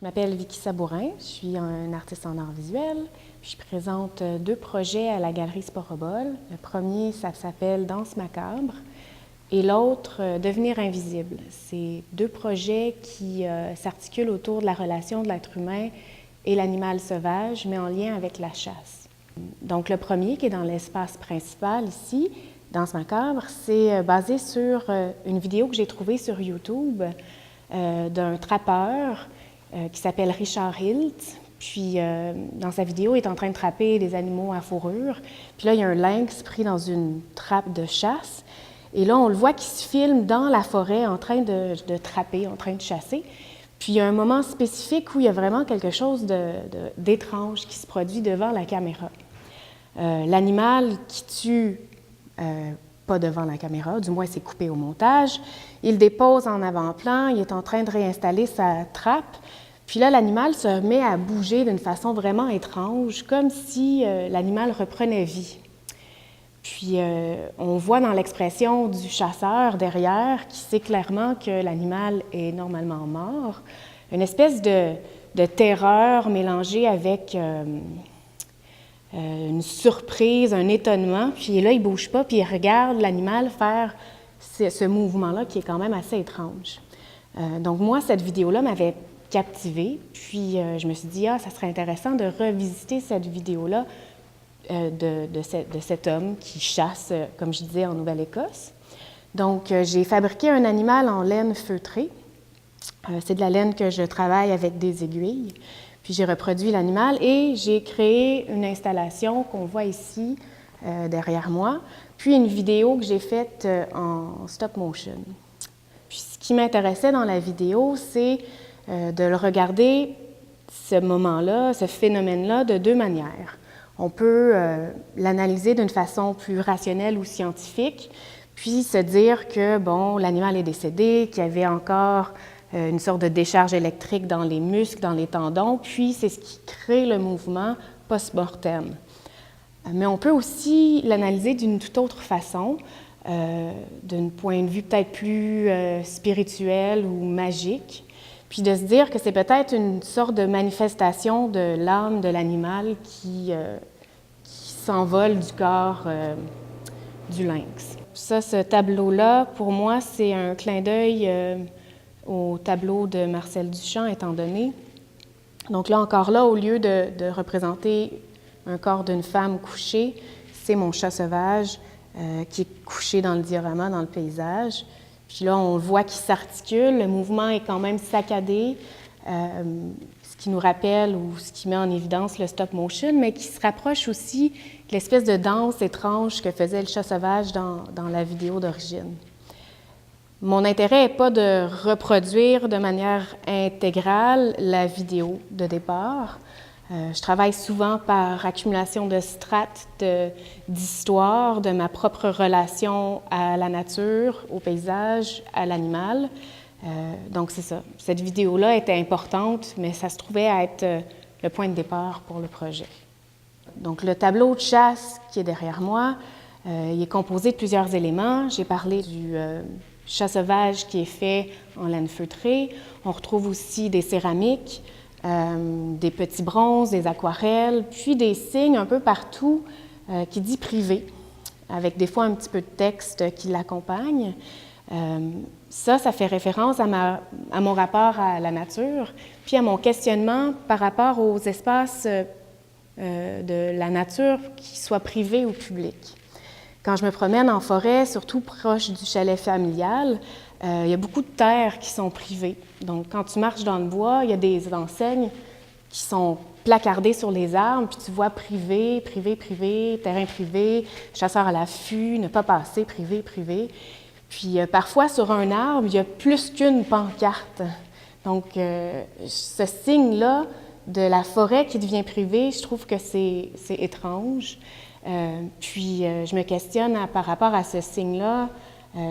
Je m'appelle Vicky Sabourin, je suis un artiste en art visuel. Je présente 2 projets à la Galerie Sporobol. Le premier, ça s'appelle Danse macabre et l'autre, Devenir invisible. C'est 2 projets qui s'articulent autour de la relation de l'être humain et l'animal sauvage, mais en lien avec la chasse. Donc le premier, qui est dans l'espace principal ici, Danse macabre, c'est basé sur une vidéo que j'ai trouvée sur YouTube d'un trappeur qui s'appelle Richard Hilt. Puis, dans sa vidéo, il est en train de trapper des animaux à fourrure. Puis là, il y a un lynx pris dans une trappe de chasse. Et là, on le voit qui se filme dans la forêt en train de trapper, en train de chasser. Puis, il y a un moment spécifique où il y a vraiment quelque chose d'étrange qui se produit devant la caméra. L'animal qui tue, pas devant la caméra, du moins c'est coupé au montage, il dépose en avant-plan, il est en train de réinstaller sa trappe. Puis là, l'animal se met à bouger d'une façon vraiment étrange, comme si l'animal reprenait vie. Puis on voit dans l'expression du chasseur derrière, qui sait clairement que l'animal est normalement mort, une espèce de terreur mélangée avec une surprise, un étonnement. Puis là, il ne bouge pas, puis il regarde l'animal faire ce mouvement-là qui est quand même assez étrange. Donc moi, cette vidéo-là m'avait captivée, puis je me suis dit, ça serait intéressant de revisiter cette vidéo-là de cet homme qui chasse, comme je disais, en Nouvelle-Écosse. Donc, j'ai fabriqué un animal en laine feutrée. C'est de la laine que je travaille avec des aiguilles. Puis j'ai reproduit l'animal et j'ai créé une installation qu'on voit ici, derrière moi, puis une vidéo que j'ai faite en stop motion. Puis ce qui m'intéressait dans la vidéo, c'est de le regarder, ce moment-là, ce phénomène-là, de 2 manières. On peut l'analyser d'une façon plus rationnelle ou scientifique, puis se dire que, bon, l'animal est décédé, qu'il y avait encore une sorte de décharge électrique dans les muscles, dans les tendons, puis c'est ce qui crée le mouvement post-mortem. Mais on peut aussi l'analyser d'une toute autre façon, d'un point de vue peut-être plus spirituel ou magique, puis de se dire que c'est peut-être une sorte de manifestation de l'âme de l'animal qui s'envole du corps du lynx. Ça, ce tableau-là, pour moi, c'est un clin d'œil au tableau de Marcel Duchamp, étant donné. Donc là, encore là, au lieu de représenter un corps d'une femme couchée, c'est mon chat sauvage qui est couché dans le diorama, dans le paysage. Puis là, on voit qu'il s'articule, le mouvement est quand même saccadé, ce qui nous rappelle ou ce qui met en évidence le stop motion, mais qui se rapproche aussi de l'espèce de danse étrange que faisait le chat sauvage dans la vidéo d'origine. Mon intérêt n'est pas de reproduire de manière intégrale la vidéo de départ. Je travaille souvent par accumulation de strates d'histoire, de ma propre relation à la nature, au paysage, à l'animal. Donc c'est ça. Cette vidéo-là était importante, mais ça se trouvait à être le point de départ pour le projet. Donc le tableau de chasse qui est derrière moi, il est composé de plusieurs éléments. J'ai parlé du chat sauvage qui est fait en laine feutrée. On retrouve aussi des céramiques, des petits bronzes, des aquarelles, puis des signes un peu partout qui dit privé, avec des fois un petit peu de texte qui l'accompagne. Ça fait référence à mon rapport à la nature, puis à mon questionnement par rapport aux espaces de la nature, qu'ils soient privés ou publics. Quand je me promène en forêt, surtout proche du chalet familial, il y a beaucoup de terres qui sont privées. Donc, quand tu marches dans le bois, il y a des enseignes qui sont placardées sur les arbres, puis tu vois privé, privé, privé, terrain privé, chasseur à l'affût, ne pas passer, privé, privé. Puis parfois, sur un arbre, il y a plus qu'une pancarte. Donc, ce signe-là de la forêt qui devient privée, je trouve que c'est étrange. Puis, je me questionne par rapport à ce signe-là.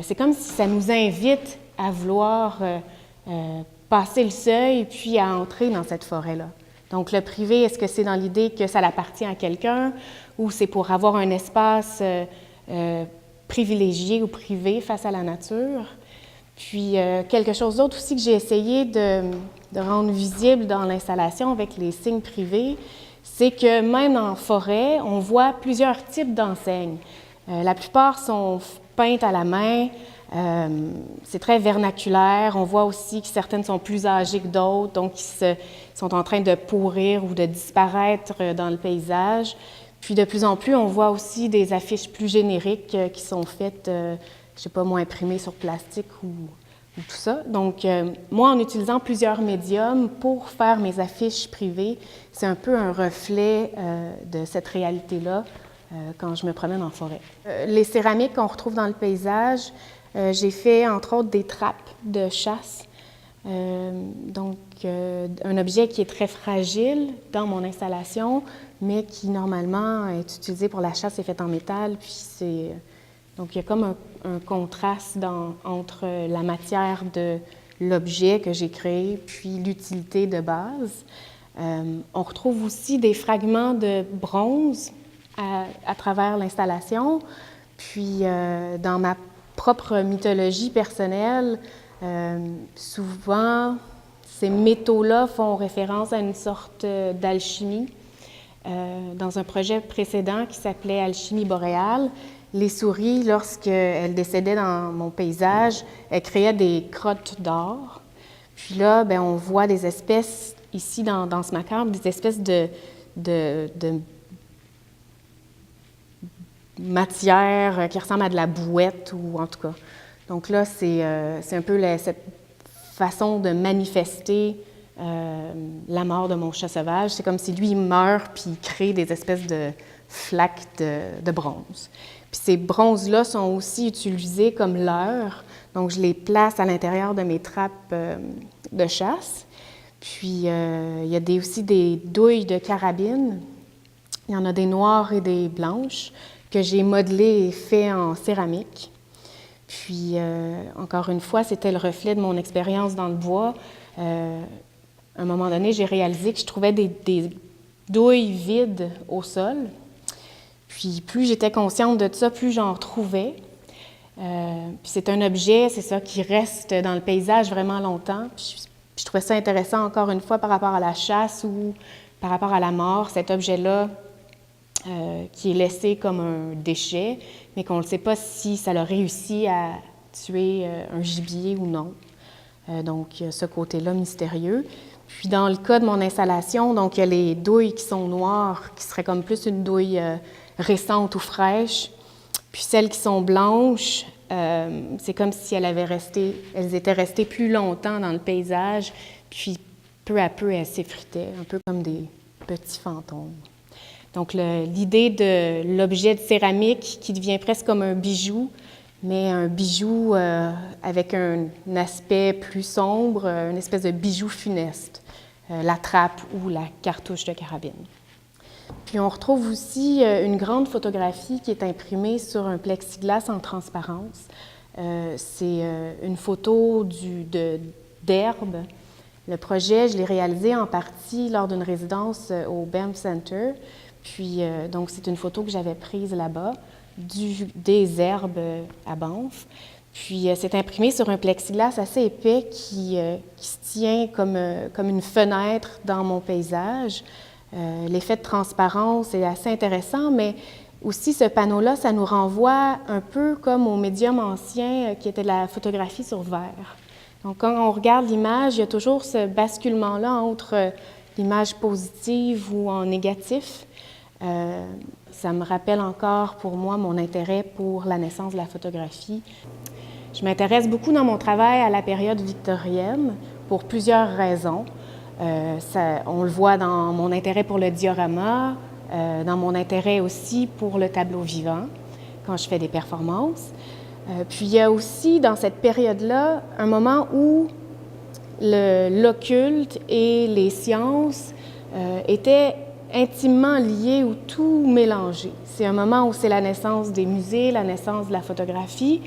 C'est comme si ça nous invite à vouloir passer le seuil puis à entrer dans cette forêt-là. Donc, le privé, est-ce que c'est dans l'idée que ça appartient à quelqu'un ou c'est pour avoir un espace privilégié ou privé face à la nature? Puis quelque chose d'autre aussi que j'ai essayé de rendre visible dans l'installation avec les signes privés, c'est que même en forêt, on voit plusieurs types d'enseignes. La plupart sont peintes à la main, c'est très vernaculaire. On voit aussi que certaines sont plus âgées que d'autres, donc ils sont en train de pourrir ou de disparaître dans le paysage. Puis de plus en plus, on voit aussi des affiches plus génériques qui sont faites, je ne sais pas moi, imprimées sur plastique ou tout ça. Donc, moi, en utilisant plusieurs médiums pour faire mes affiches privées, c'est un peu un reflet de cette réalité-là quand je me promène en forêt. Les céramiques qu'on retrouve dans le paysage, j'ai fait entre autres des trappes de chasse. Donc, un objet qui est très fragile dans mon installation, mais qui normalement est utilisé pour la chasse, est fait en métal. Puis donc, il y a comme un contraste entre la matière de l'objet que j'ai créé puis l'utilité de base. On retrouve aussi des fragments de bronze à travers l'installation. Puis, dans ma propre mythologie personnelle, souvent, ces métaux-là font référence à une sorte d'alchimie. Dans un projet précédent qui s'appelait Alchimie boréale, les souris, lorsqu'elles décédaient dans mon paysage, elles créaient des crottes d'or. Puis là, bien, on voit des espèces, ici dans ce macabre, des espèces de matière qui ressemble à de la bouette, ou en tout cas. Donc là, c'est un peu cette façon de manifester la mort de mon chat sauvage. C'est comme si lui, il meurt puis il crée des espèces de flaques de bronze. Puis ces bronzes-là sont aussi utilisés comme leurres. Donc, je les place à l'intérieur de mes trappes de chasse. Puis, il y a aussi des douilles de carabine. Il y en a des noires et des blanches que j'ai modelées et fait en céramique. Puis, encore une fois, c'était le reflet de mon expérience dans le bois. À un moment donné, j'ai réalisé que je trouvais des douilles vides au sol. Puis, plus j'étais consciente de ça, plus j'en trouvais. Puis, c'est un objet, c'est ça, qui reste dans le paysage vraiment longtemps. Puis, je trouvais ça intéressant, encore une fois, par rapport à la chasse ou par rapport à la mort, cet objet-là qui est laissé comme un déchet, mais qu'on ne sait pas si ça a réussi à tuer un gibier ou non. Donc, ce côté-là mystérieux. Puis, dans le cas de mon installation, donc, il y a les douilles qui sont noires, qui seraient comme plus une douille récente ou fraîche. Puis, celles qui sont blanches, c'est comme si elles étaient restées plus longtemps dans le paysage, puis peu à peu, elles s'effritaient, un peu comme des petits fantômes. Donc, l'idée de l'objet de céramique qui devient presque comme un bijou, mais un bijou avec un aspect plus sombre, une espèce de bijou funeste, la trappe ou la cartouche de carabine. Puis, on retrouve aussi une grande photographie qui est imprimée sur un plexiglas en transparence. C'est une photo d'herbe. Le projet, je l'ai réalisé en partie lors d'une résidence au Banff Center. Puis, donc, c'est une photo que j'avais prise là-bas, des herbes à Banff. Puis, c'est imprimé sur un plexiglas assez épais qui se tient comme une fenêtre dans mon paysage. L'effet de transparence est assez intéressant, mais aussi ce panneau-là, ça nous renvoie un peu comme au médium ancien qui était la photographie sur verre. Donc, quand on regarde l'image, il y a toujours ce basculement-là entre l'image positive ou en négatif. Ça me rappelle encore pour moi mon intérêt pour la naissance de la photographie. Je m'intéresse beaucoup dans mon travail à la période victorienne pour plusieurs raisons. On le voit dans mon intérêt pour le diorama, dans mon intérêt aussi pour le tableau vivant quand je fais des performances. Puis il y a aussi dans cette période-là un moment où l'occulte et les sciences étaient intimement liés ou tout mélangé. C'est un moment où c'est la naissance des musées, la naissance de la photographie,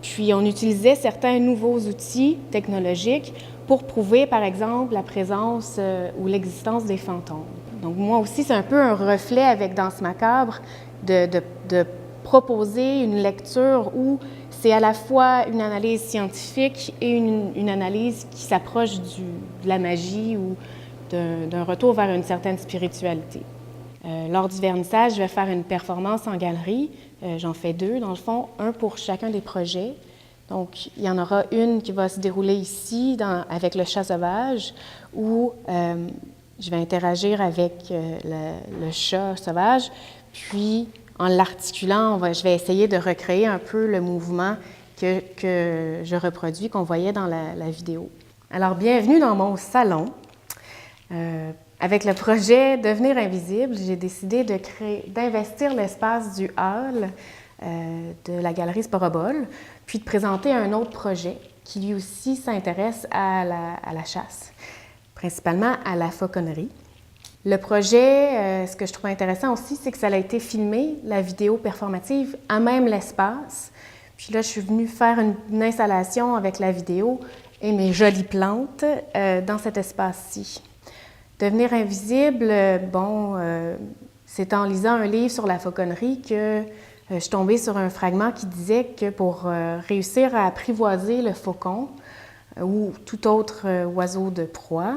puis on utilisait certains nouveaux outils technologiques pour prouver, par exemple, la présence ou l'existence des fantômes. Donc moi aussi, c'est un peu un reflet avec Danse macabre de proposer une lecture où c'est à la fois une analyse scientifique et une analyse qui s'approche de la magie ou d'un retour vers une certaine spiritualité. Lors du vernissage, je vais faire une performance en galerie. J'en fais 2, dans le fond, un pour chacun des projets. Donc, il y en aura une qui va se dérouler ici avec le chat sauvage, où je vais interagir avec le chat sauvage, puis en l'articulant, je vais essayer de recréer un peu le mouvement que je reproduis, qu'on voyait dans la vidéo. Alors, bienvenue dans mon salon. Avec le projet Devenir invisible, j'ai décidé d'investir l'espace du hall de la galerie Sporobol, puis de présenter un autre projet qui lui aussi s'intéresse à la chasse, principalement à la fauconnerie. Le projet, ce que je trouve intéressant aussi, c'est que ça a été filmé, la vidéo performative, à même l'espace. Puis là, je suis venue faire une installation avec la vidéo et mes jolies plantes dans cet espace-ci. Devenir invisible, c'est en lisant un livre sur la fauconnerie que je suis tombée sur un fragment qui disait que pour réussir à apprivoiser le faucon ou tout autre oiseau de proie,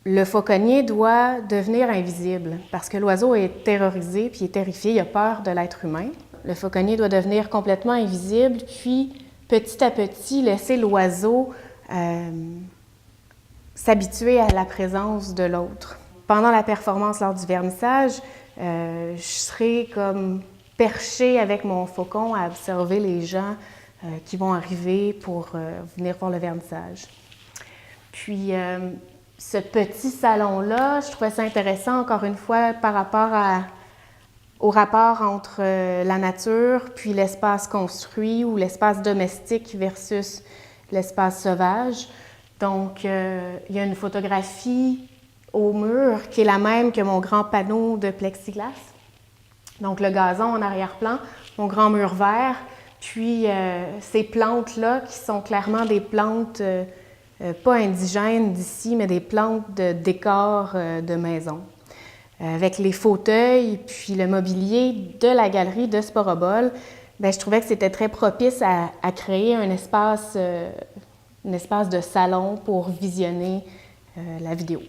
le fauconnier doit devenir invisible parce que l'oiseau est terrorisé puis est terrifié, il a peur de l'être humain. Le fauconnier doit devenir complètement invisible puis petit à petit laisser l'oiseau s'habituer à la présence de l'autre. Pendant la performance lors du vernissage, je serai comme perchée avec mon faucon à observer les gens qui vont arriver pour venir voir le vernissage. Puis, ce petit salon-là, je trouvais ça intéressant, encore une fois, par rapport au rapport entre la nature puis l'espace construit ou l'espace domestique versus l'espace sauvage. Donc, il y a une photographie au mur qui est la même que mon grand panneau de plexiglas. Donc, le gazon en arrière-plan, mon grand mur vert, puis ces plantes-là qui sont clairement des plantes pas indigènes d'ici, mais des plantes de décor de maison. Avec les fauteuils puis le mobilier de la galerie de Sporobol, je trouvais que c'était très propice à créer un espace de salon pour visionner la vidéo.